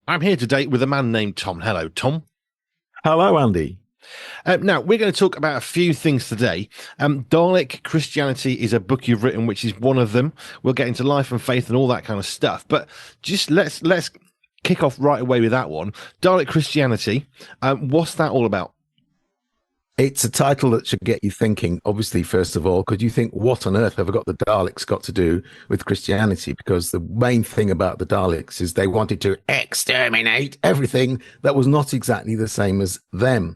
I'm here today with a man named Tom. Hello, Tom. Hello, Andy. Now, we're going to talk about a few things today. Dalek Christianity is a book you've written, which is one of them. We'll get into life and faith and all that kind of stuff. But just let's kick off right away with that one. Dalek Christianity. What's that all about? It's a title that should get you thinking, obviously, first of all, because you think, what on earth have got the Daleks got to do with Christianity? Because the main thing about the Daleks is they wanted to exterminate everything that was not exactly the same as them.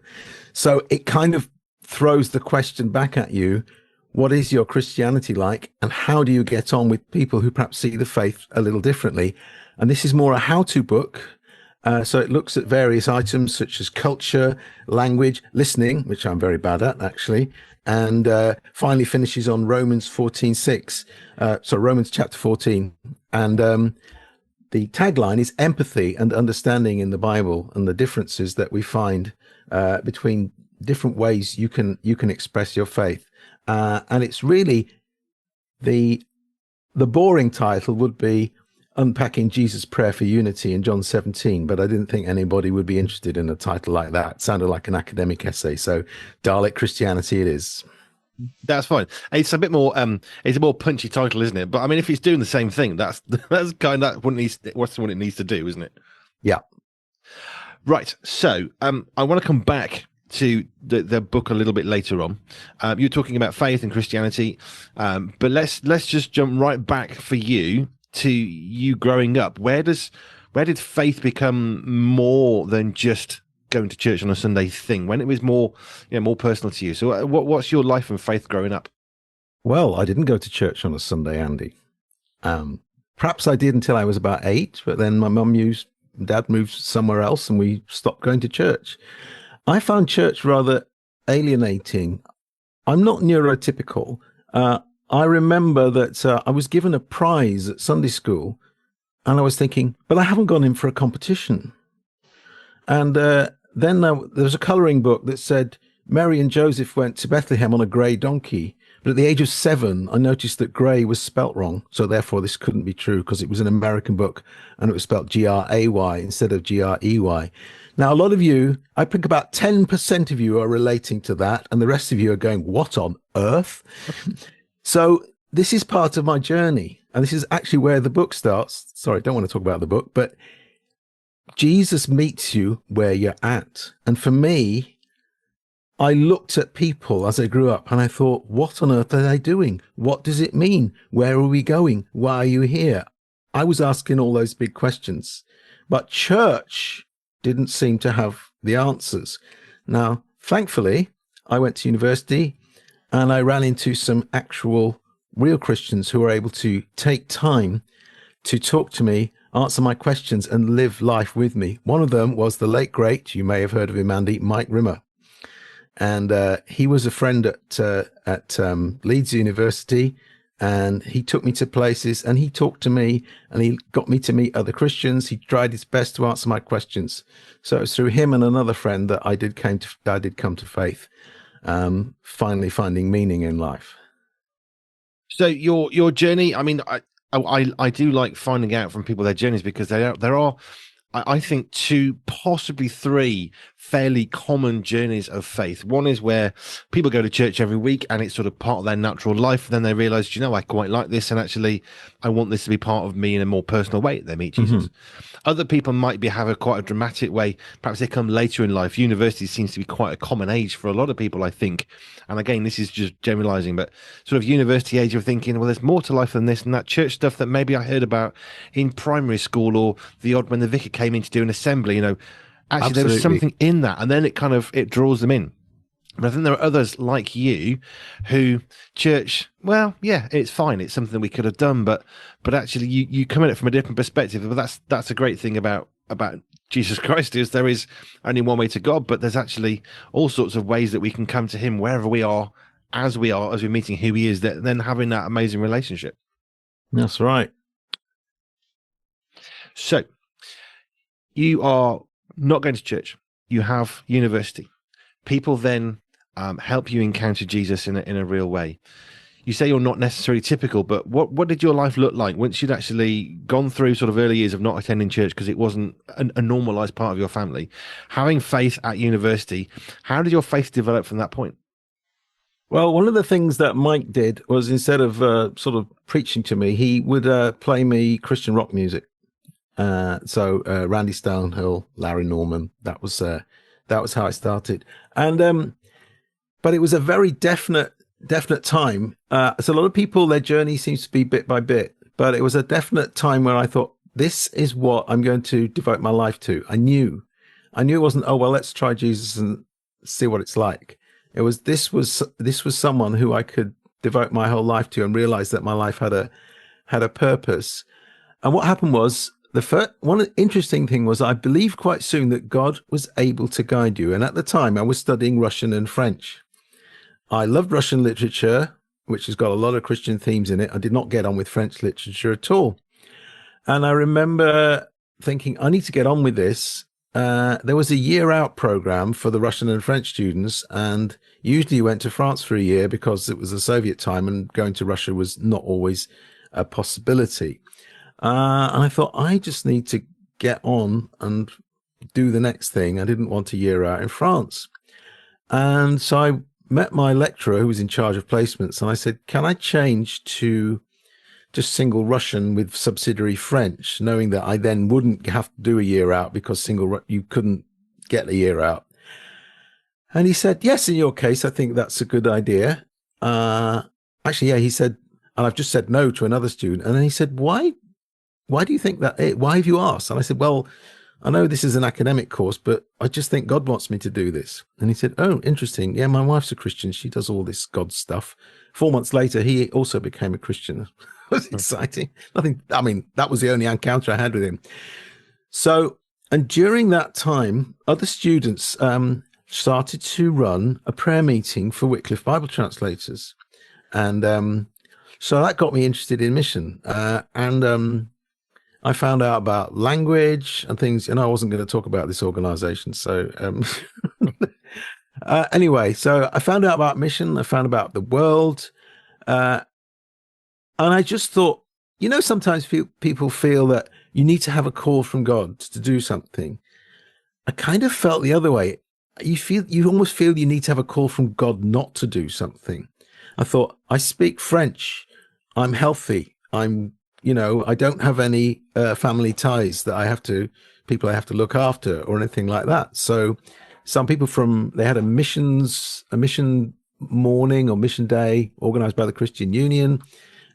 So it kind of throws the question back at you, what is your Christianity like? And how do you get on with people who perhaps see the faith a little differently? And this is more a how-to book. So it looks at various items such as culture, language, listening, which I'm very bad at, actually, and finally finishes on Romans 14:6. So Romans chapter 14. And the tagline is empathy and understanding in the Bible and the differences that we find between different ways you can express your faith. And it's really the boring title would be Unpacking Jesus' Prayer for Unity in John 17, but I didn't think anybody would be interested in a title like that. It sounded like an academic essay. So Dalek Christianity it is. That's fine. It's a bit more it's a more punchy title, isn't it? But I mean, if it's doing the same thing, that's kind of what's what it needs to do, isn't it? Yeah. Right. So I want to come back to the book a little bit later on. You're talking about faith and Christianity, but let's just jump right back for you to you growing up. Where did faith become more than just going to church on a Sunday thing? When it was more more personal to you. So what's your life and faith growing up? Well, I didn't go to church on a Sunday, Andy. Perhaps I did until I was about 8, but then my dad moved somewhere else and we stopped going to church. I found church rather alienating. I'm not neurotypical. I remember that I was given a prize at Sunday school, and I was thinking, but I haven't gone in for a competition. And then there was a colouring book that said Mary and Joseph went to Bethlehem on a grey donkey. But at the age of 7, I noticed that grey was spelt wrong. So therefore, this couldn't be true because it was an American book and it was spelt Gray instead of Grey. Now, a lot of you, I think about 10% of you are relating to that. And the rest of you are going, what on earth? So this is part of my journey. And this is actually where the book starts. Sorry, I don't want to talk about the book, but Jesus meets you where you're at. And for me, I looked at people as I grew up and I thought, what on earth are they doing? What does it mean? Where are we going? Why are you here? I was asking all those big questions, but church didn't seem to have the answers. Now, thankfully, I went to university and I ran into some actual real Christians who were able to take time to talk to me, answer my questions, and live life with me. One of them was the late, great, you may have heard of him, Andy, Mike Rimmer. And he was a friend at Leeds University, and he took me to places, and he talked to me, and he got me to meet other Christians. He tried his best to answer my questions. So it was through him and another friend that I did come to faith, finally finding meaning in life. So your journey, I mean, I do like finding out from people their journeys because there are I think 2, possibly 3 fairly common journeys of faith. One is where people go to church every week and it's sort of part of their natural life. Then they realize, I quite like this. And actually, I want this to be part of me in a more personal way. They meet Jesus. Other people might have quite a dramatic way. Perhaps they come later in life. University seems to be quite a common age for a lot of people, I think. And again, this is just generalizing, but sort of university age of thinking, well, there's more to life than this, and that church stuff that maybe I heard about in primary school, or the odd when the vicar came in to do an assembly, actually Absolutely. there was something in that, and then it draws them in. But I think there are others like you who church, well, yeah, it's fine. It's something we could have done, but actually you come at it from a different perspective. But that's a great thing about Jesus Christ, is there is only one way to God, but there's actually all sorts of ways that we can come to him wherever we are, as we're meeting who he is, that then having that amazing relationship. That's right. So you are not going to church. You have university. People then help you encounter Jesus in a real way. you say you're not necessarily typical, but what did your life look like once you'd actually gone through sort of early years of not attending church because it wasn't a normalized part of your family, having faith at university? How did your faith develop from that point? Well, one of the things that Mike did was instead of sort of preaching to me, he would play me Christian rock music. So Randy Stonehill, Larry Norman, that was how I started. And but it was a very definite time. So a lot of people, their journey seems to be bit by bit, but it was a definite time where I thought, this is what I'm going to devote my life to. I knew it wasn't, oh, well, let's try Jesus and see what it's like. It was, this was someone who I could devote my whole life to and realize that my life had a purpose. And what happened was, one interesting thing was I believed quite soon that God was able to guide you. And at the time I was studying Russian and French. I loved Russian literature, which has got a lot of Christian themes in it. I did not get on with French literature at all. And I remember thinking, I need to get on with this. There was a year out program for the Russian and French students, and usually you went to France for a year because it was the Soviet time and going to Russia was not always a possibility. And I thought, I just need to get on and do the next thing. I didn't want a year out in France. And so I met my lecturer who was in charge of placements, and I said, can I change to just single Russian with subsidiary French, knowing that I then wouldn't have to do a year out because you couldn't get a year out. And he said, yes, in your case, I think that's a good idea. Actually, yeah, he said, and I've just said no to another student. And then he said, why do you think that? Why have you asked? And I said, well, I know this is an academic course, but I just think God wants me to do this. And he said, oh, interesting. Yeah, my wife's a Christian. She does all this God stuff. 4 months later, he also became a Christian. It was exciting. That was the only encounter I had with him. So, and during that time, other students started to run a prayer meeting for Wycliffe Bible translators. And so that got me interested in mission. I found out about language and things, and I wasn't going to talk about this organization. So anyway, so I found out about mission. I found out about the world. And I just thought, sometimes people feel that you need to have a call from God to do something. I kind of felt the other way. You almost feel you need to have a call from God not to do something. I thought, I speak French. I'm healthy. I don't have any family ties that people I have to look after or anything like that. So some people they had a mission morning or mission day organized by the Christian Union,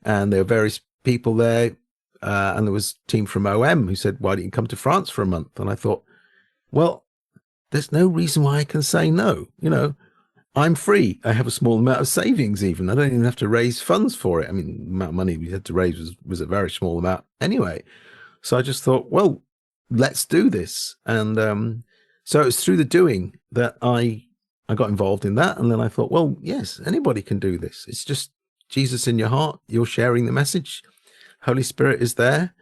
and there were various people there. And there was a team from OM who said, why don't you come to France for a month? And I thought, well, there's no reason why I can say no. I'm free. I have a small amount of savings even. I don't even have to raise funds for it. I mean, the amount of money we had to raise was a very small amount anyway. So I just thought, well, let's do this. And so it was through the doing that I got involved in that. And then I thought, well, yes, anybody can do this. It's just Jesus in your heart. You're sharing the message. Holy Spirit is there.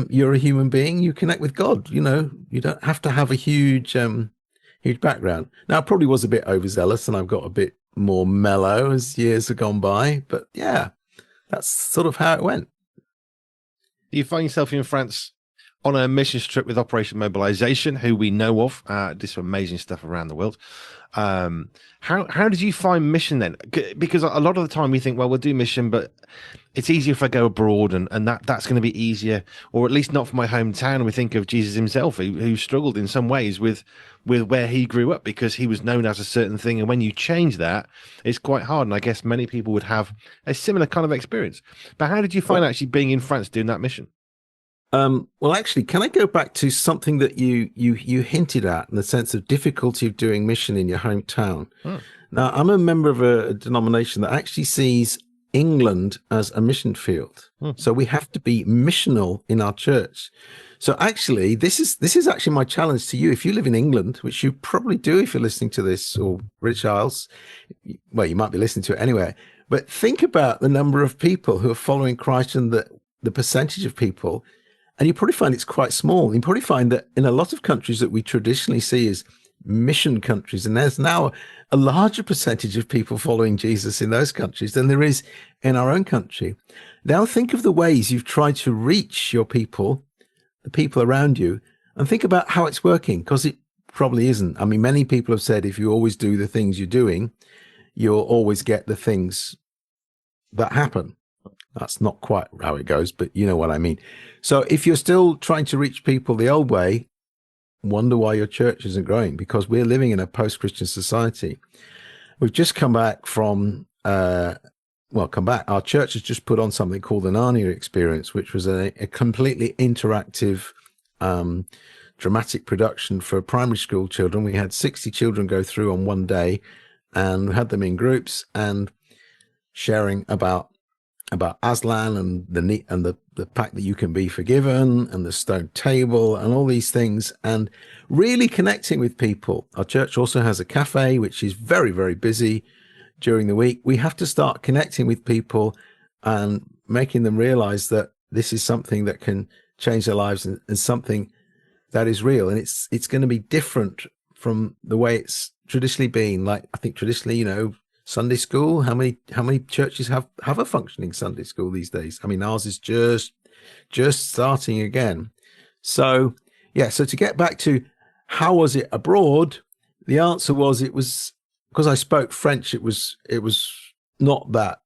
You're a human being. You connect with God. You don't have to have a huge background. Now, I probably was a bit overzealous and I've got a bit more mellow as years have gone by, but yeah, that's sort of how it went. You find yourself in France on a mission trip with Operation Mobilization, who we know of, did some amazing stuff around the world. How did you find mission then? Because a lot of the time we think, well, we'll do mission, but it's easier if I go abroad, and that's going to be easier, or at least not for my hometown. We think of Jesus himself, who struggled in some ways with where he grew up because he was known as a certain thing. And when you change that, it's quite hard. And I guess many people would have a similar kind of experience. But how did you find actually being in France doing that mission? Well, actually, can I go back to something that you hinted at in the sense of difficulty of doing mission in your hometown? Now, I'm a member of a denomination that actually sees England as a mission field. So we have to be missional in our church. So actually, this is actually my challenge to you. If you live in England, which you probably do if you're listening to this, or British Isles, well, you might be listening to it anyway. But think about the number of people who are following Christ and the percentage of people. And you probably find it's quite small. You probably find that in a lot of countries that we traditionally see as mission countries, and there's now a larger percentage of people following Jesus in those countries than there is in our own country. Now think of the ways you've tried to reach your people, the people around you, and think about how it's working, because it probably isn't. I mean, many people have said if you always do the things you're doing, you'll always get the things that happen. That's not quite how it goes, but you know what I mean. So if you're still trying to reach people the old way, wonder why your church isn't growing, because we're living in a post-Christian society. We've just come back from, our church has just put on something called the Narnia Experience, which was a completely interactive, dramatic production for primary school children. We had 60 children go through on one day, and we had them in groups and sharing about Aslan and the fact that you can be forgiven and the stone table and all these things, and really connecting with people. Our church also has a cafe, which is very, very busy during the week. We have to start connecting with people and making them realize that this is something that can change their lives and something that is real. And it's going to be different from the way it's traditionally been. Like, I think traditionally, Sunday school, how many churches have a functioning Sunday school these days? I mean, ours is just starting again. So to get back to how was it abroad, the answer was, it was because I spoke French, it was not that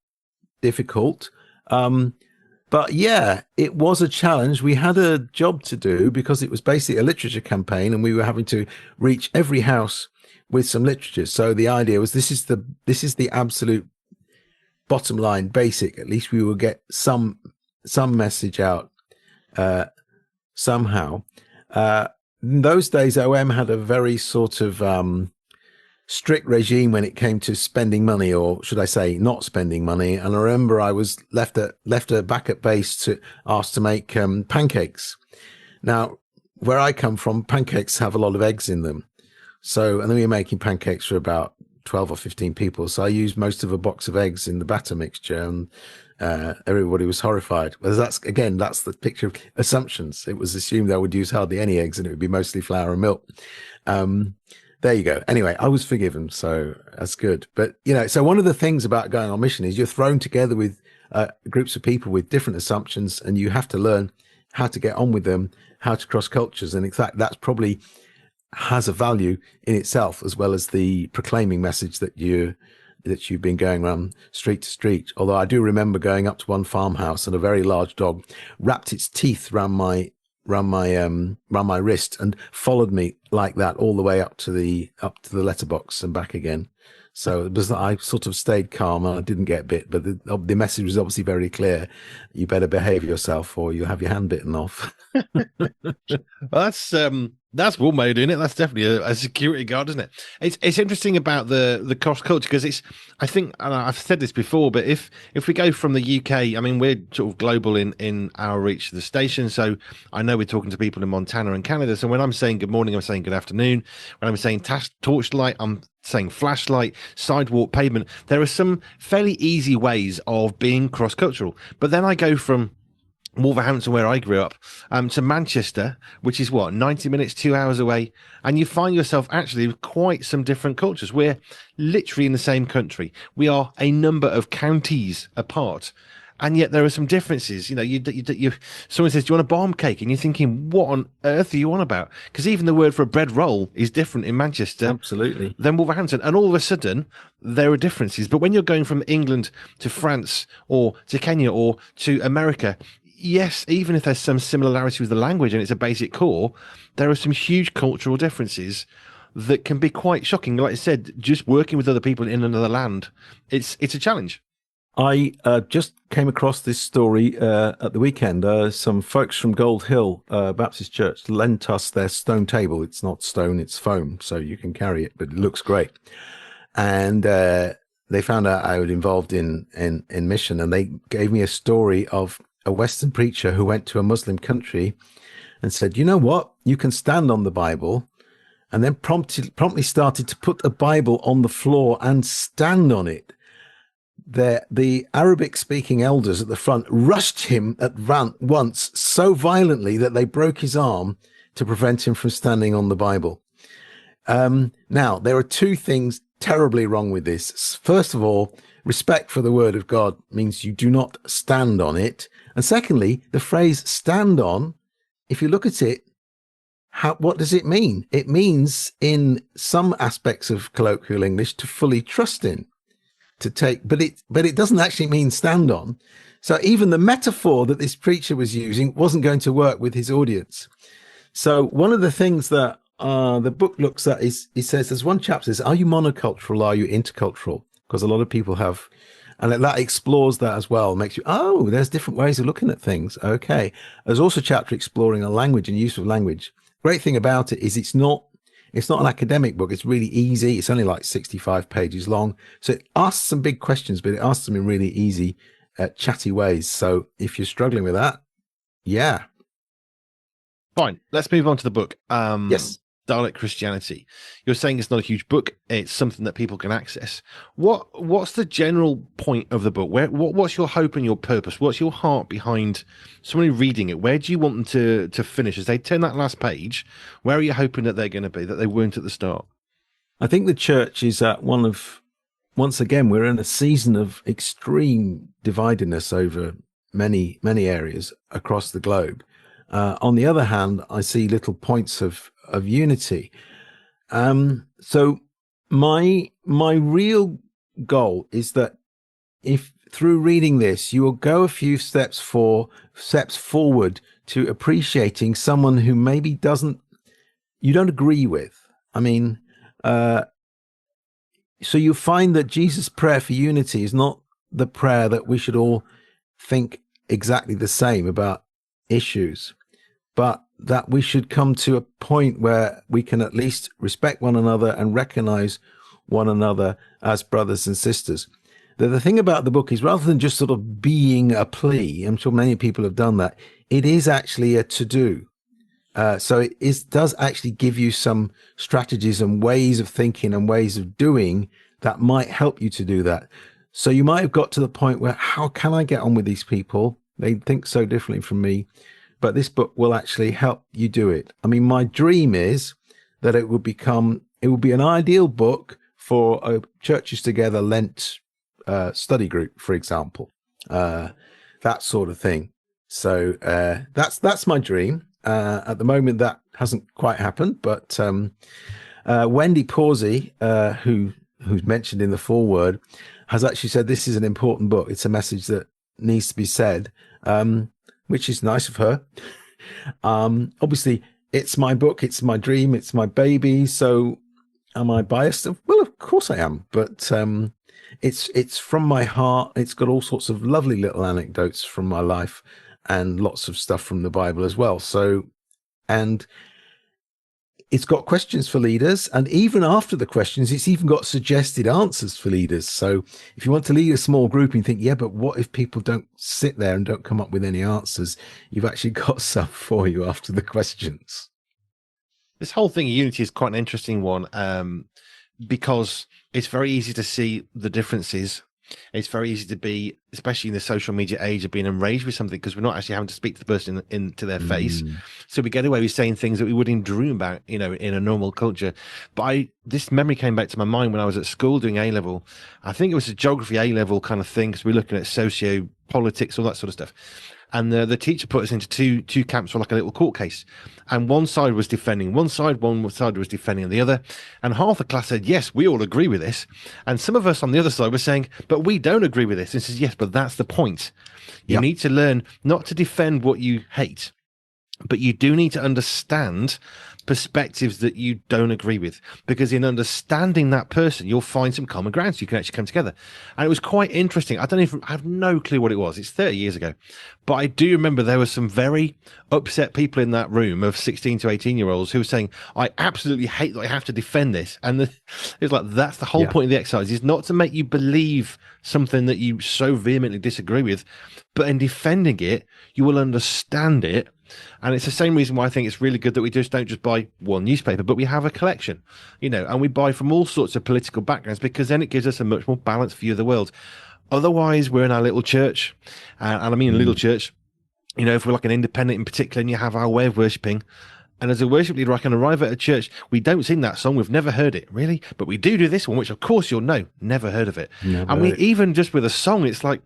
difficult. But yeah, it was a challenge. We had a job to do because it was basically a literature campaign, and we were having to reach every house with some literature. So the idea was, this is the absolute bottom line, basic. At least we will get some message out somehow. In those days, OM had a very sort of strict regime when it came to spending money, or should I say, not spending money. And I remember I was left back at base asked to make pancakes. Now, where I come from, pancakes have a lot of eggs in them. So, and then we were making pancakes for about 12 or 15 people. So I used most of a box of eggs in the batter mixture, and everybody was horrified. Well, that's the picture of assumptions. It was assumed I would use hardly any eggs and it would be mostly flour and milk. There you go. Anyway, I was forgiven, so that's good. But, so one of the things about going on mission is you're thrown together with groups of people with different assumptions, and you have to learn how to get on with them, how to cross cultures. And in fact, that's probably has a value in itself, as well as the proclaiming message that you've been going around street to street. Although I do remember going up to one farmhouse, and a very large dog wrapped its teeth round my wrist and followed me like that all the way up to the letterbox and back again. So it was, I sort of stayed calm and I didn't get bit, but the message was obviously very clear. You better behave yourself or you'll have your hand bitten off. Well, that's well made, isn't it? That's definitely a security guard, isn't it? It's interesting about the cross culture, because I think, and I've said this before, but if we go from the UK, I mean, we're sort of global in our reach of the station. So I know we're talking to people in Montana and Canada. So when I'm saying good morning, I'm saying good afternoon. When I'm saying torchlight, I'm saying flashlight, sidewalk, pavement. There are some fairly easy ways of being cross cultural. But then I go from Wolverhampton, where I grew up, to Manchester, which is 90 minutes, 2 hours away, and you find yourself actually with quite some different cultures. We're literally in the same country. We are a number of counties apart, and yet there are some differences. Someone says, "Do you want a bomb cake?" And you're thinking, "What on earth are you on about?" Because even the word for a bread roll is different in Manchester, absolutely, than Wolverhampton, and all of a sudden there are differences. But when you're going from England to France or to Kenya or to America, yes, even if there's some similarity with the language and it's a basic core, there are some huge cultural differences that can be quite shocking. Like I said, just working with other people in another land, it's a challenge. I just came across this story at the weekend. Some folks from Gold Hill Baptist Church lent us their stone table. It's not stone, it's foam, so you can carry it, but it looks great. And they found out I was involved in mission, and they gave me a story of a Western preacher who went to a Muslim country and said, "You know what? You can stand on the Bible," and then promptly started to put a Bible on the floor and stand on it. The Arabic-speaking elders at the front rushed him at once so violently that they broke his arm to prevent him from standing on the Bible. Now, there are two things terribly wrong with this. First of all, respect for the word of God means you do not stand on it. And secondly, the phrase stand on, if you look at it, what does it mean? It means in some aspects of colloquial English to fully trust in, to take, but it doesn't actually mean stand on. So even the metaphor that this preacher was using wasn't going to work with his audience. So one of the things that the book looks at is, it says, there's one chapter says, are you monocultural? Are you intercultural? Because a lot of people have, and that explores that as well, makes you, oh, there's different ways of looking at things. Okay. There's also a chapter exploring a language and use of language. Great thing about it is it's not an academic book. It's really easy. It's only like 65 pages long. So it asks some big questions, but it asks them in really easy, chatty ways. So if you're struggling with that, yeah. Fine. Let's move on to the book. Yes. Dalek Christianity. You're saying it's not a huge book. It's something that people can access. What's the general point of the book? What's your hope and your purpose? What's your heart behind somebody reading it? Where do you want them to finish? As they turn that last page, where are you hoping that they're going to be, that they weren't at the start? I think the church is at once again, we're in a season of extreme dividedness over many, many areas across the globe. On the other hand, I see little points of unity. So my real goal is that if through reading this, you will go a few steps forward to appreciating someone who maybe you don't agree with. I mean, so you find that Jesus' prayer for unity is not the prayer that we should all think exactly the same about issues, but that we should come to a point where we can at least respect one another and recognize one another as brothers and sisters. The thing about the book is, rather than just sort of being a plea, I'm sure many people have done that, it is actually a to-do. So it does actually give you some strategies and ways of thinking and ways of doing that might help you to do that. So you might have got to the point where, how can I get on with these people? They think so differently from me. But this book will actually help you do it. I mean, my dream is that it will be an ideal book for a Churches Together Lent study group, for example, that sort of thing. So that's my dream. At the moment, that hasn't quite happened, but Wendy Pawsey, who's mentioned in the foreword, has actually said this is an important book. It's a message that needs to be said, which is nice of her. Obviously, it's my book, it's my dream, it's my baby. So am I biased? Well, of course I am, but it's from my heart. It's got all sorts of lovely little anecdotes from my life and lots of stuff from the Bible as well. So, and it's got questions for leaders, and even after the questions, it's even got suggested answers for leaders. So if you want to lead a small group and you think, yeah, but what if people don't sit there and don't come up with any answers? You've actually got some for you after the questions. This whole thing of unity is quite an interesting one, because it's very easy to see the differences. It's very easy to be, especially in the social media age, of being enraged with something because we're not actually having to speak to the person into their face. So we get away with saying things that we wouldn't dream about, in a normal culture. But this memory came back to my mind when I was at school doing A-level. I think it was a geography A-level kind of thing, because we're looking at socio-politics, all that sort of stuff. And the teacher put us into two camps for like a little court case. And one side was defending one side was defending the other. And half the class said, yes, we all agree with this. And some of us on the other side were saying, but we don't agree with this. And says, yes, but that's the point. You need to learn not to defend what you hate, but you do need to understand perspectives that you don't agree with, because in understanding that person, you'll find some common ground, so you can actually come together. And it was quite interesting. I have no clue what it was. It's 30 years ago, but I do remember there were some very upset people in that room of 16 to 18-year-olds who were saying, I absolutely hate that I have to defend this. And it's like, that's the whole point of the exercise, is not to make you believe something that you so vehemently disagree with, but in defending it, you will understand it. And it's the same reason why I think it's really good that we don't just buy one newspaper, but we have a collection, and we buy from all sorts of political backgrounds, because then it gives us a much more balanced view of the world. Otherwise, we're in our little church, and I mean a little church, if we're like an independent in particular, and you have our way of worshipping, And as a worship leader, I can arrive at a church. We don't sing that song. We've never heard it, really. But we do this one, which of course you'll know. Never heard of it. Never And heard we it. even just with a song, it's like,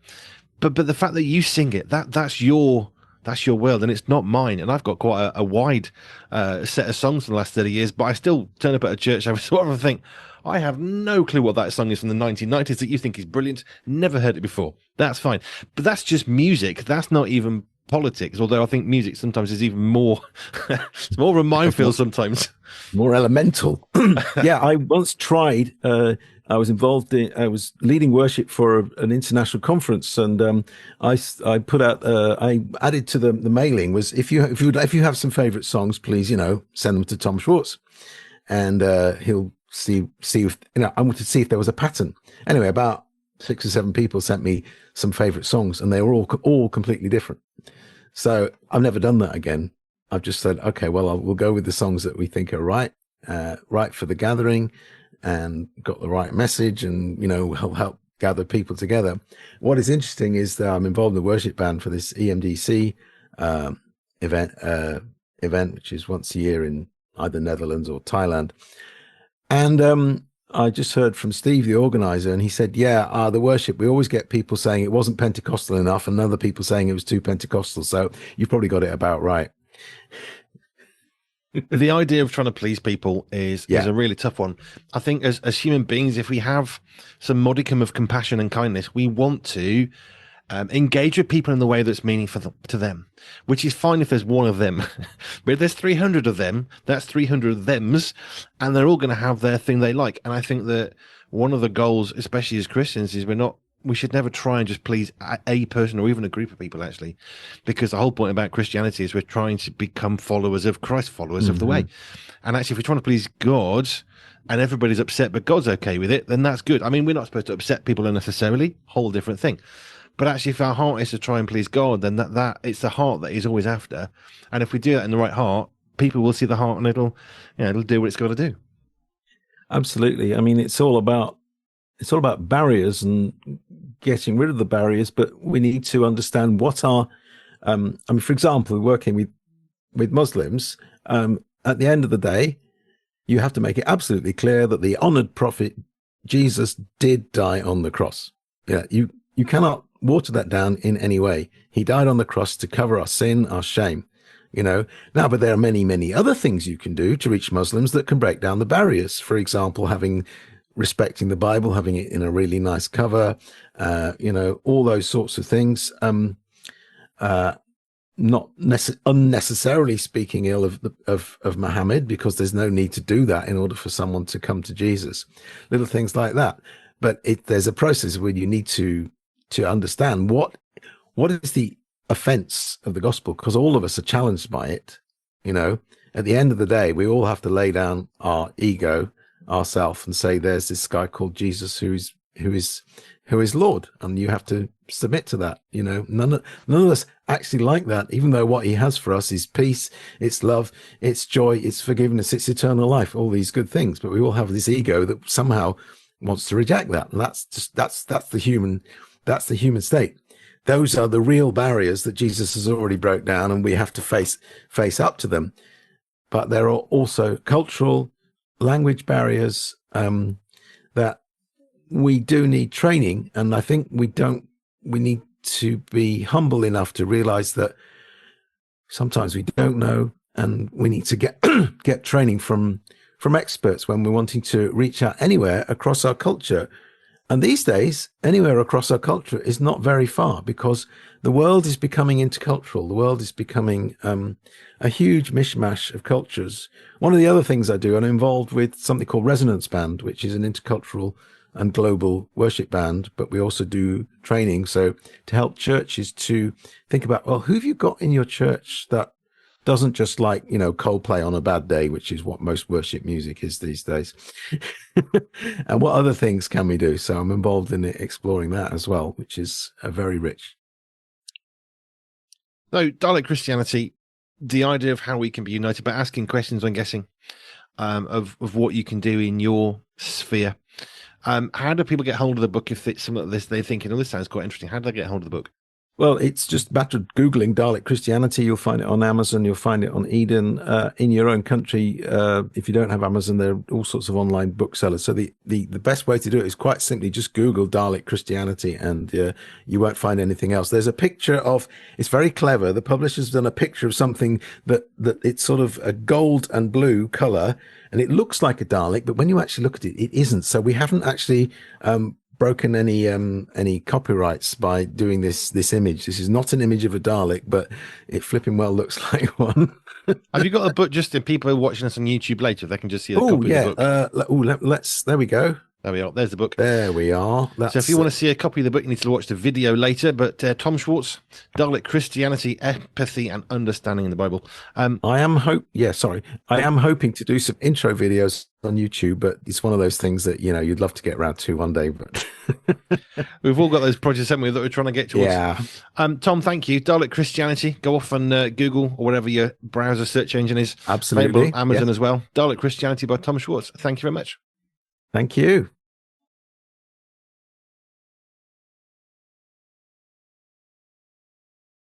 but the fact that you sing it, that's your world, and it's not mine. And I've got quite a wide set of songs for the last 30 years, but I still turn up at a church every so often and think, I have no clue what that song is from the 1990s that you think is brilliant. Never heard it before. That's fine. But that's just music. That's not even politics, although I think music sometimes is even more, it's more of a minefield sometimes. More elemental. Yeah, I once tried. I was leading worship for an international conference, and I put out. I added to the mailing was if you have some favorite songs, please send them to Tom Schwarz, and he'll see if I wanted to see if there was a pattern. Anyway, about 6 or 7 people sent me some favorite songs, and they were all completely different. So I've never done that again. I've just said, okay, well, we'll go with the songs that we think are right for the gathering, and got the right message, and help gather people together. What is interesting is that I'm involved in the worship band for this EMDC event, which is once a year in either Netherlands or Thailand. And I just heard from Steve, the organizer, and he said, the worship, we always get people saying it wasn't Pentecostal enough, and other people saying it was too Pentecostal. So you've probably got it about right. The idea of trying to please people is a really tough one. I think as human beings, if we have some modicum of compassion and kindness, we want to engage with people in the way that's meaningful to them, which is fine if there's one of them. But if there's 300 of them, that's 300 of thems, and they're all going to have their thing they like. And I think that one of the goals, especially as Christians, is we should never try and just please a person or even a group of people, actually, because the whole point about Christianity is we're trying to become followers of Christ, followers of the way. And actually, if we're trying to please God and everybody's upset, but God's okay with it, then that's good. I mean, we're not supposed to upset people unnecessarily, whole different thing. But actually, if our heart is to try and please God, then that it's the heart that He's always after. And if we do that in the right heart, people will see the heart, and it'll do what it's got to do. Absolutely. I mean, it's all about barriers and getting rid of the barriers. But we need to understand what are. For example, working with Muslims. At the end of the day, you have to make it absolutely clear that the honored prophet Jesus did die on the cross. Yeah, you cannot water that down in any way. He died on the cross to cover our sin, our shame, Now, but there are many, many other things you can do to reach Muslims that can break down the barriers. For example, respecting the Bible, having it in a really nice cover, all those sorts of things. Not unnecessarily speaking ill of Muhammad, because there's no need to do that in order for someone to come to Jesus. Little things like that. But there's a process where you need to understand what is the offense of the gospel, because all of us are challenged by it. At the end of the day, we all have to lay down our ego, ourself, and say, there's this guy called Jesus who is Lord, and you have to submit to that. None of us actually like that, even though what He has for us is peace, it's love, it's joy, it's forgiveness, it's eternal life, all these good things. But we all have this ego that somehow wants to reject that, and that's the human state. Those are the real barriers that Jesus has already broke down, and we have to face up to them. But there are also cultural, language barriers that we do need training, and I think we need to be humble enough to realize that sometimes we don't know, and we need to get training from experts when we're wanting to reach out anywhere across our culture. And these days, anywhere across our culture is not very far, because the world is becoming intercultural. The world is becoming a huge mishmash of cultures. One of the other things I do, I'm involved with something called Resonance Band, which is an intercultural and global worship band, but we also do training. So to help churches to think about, well, who have you got in your church that doesn't just like, Coldplay on a bad day, which is what most worship music is these days. And what other things can we do? So I'm involved in exploring that as well, which is very rich. So Dalek Christianity, the idea of how we can be united by asking questions, I'm guessing, of what you can do in your sphere. How do people get hold of the book if it's something like this? They're thinking, oh, this sounds quite interesting. How do they get hold of the book? Well, it's just a matter of Googling Dalek Christianity. You'll find it on Amazon. You'll find it on Eden. In your own country, if you don't have Amazon, there are all sorts of online booksellers. So the best way to do it is quite simply just Google Dalek Christianity, and you won't find anything else. There's a picture of, it's very clever. The publisher's done a picture of something that it's sort of a gold and blue color, and it looks like a Dalek, but when you actually look at it, it isn't. So we haven't actually broken any copyrights by doing this image. This is not an image of a Dalek, but it flipping well looks like one. Have you got a book just in people who are watching us on YouTube later? They can just see a Oh copy yeah. of the book. Let's. There we go. There we are. There's the book. There we are. So if you want to see a copy of the book, you need to watch the video later. But Tom Schwarz, Dalek Christianity, Empathy and Understanding in the Bible. I am hoping to do some intro videos on YouTube, but it's one of those things that you'd love to get around to one day. But we've all got those projects, haven't we, that we're trying to get towards. Yeah. Tom, thank you. Dalek Christianity. Go off on Google or whatever your browser search engine is. Absolutely. Available on Amazon as well. Dalek Christianity by Tom Schwarz. Thank you very much. Thank you.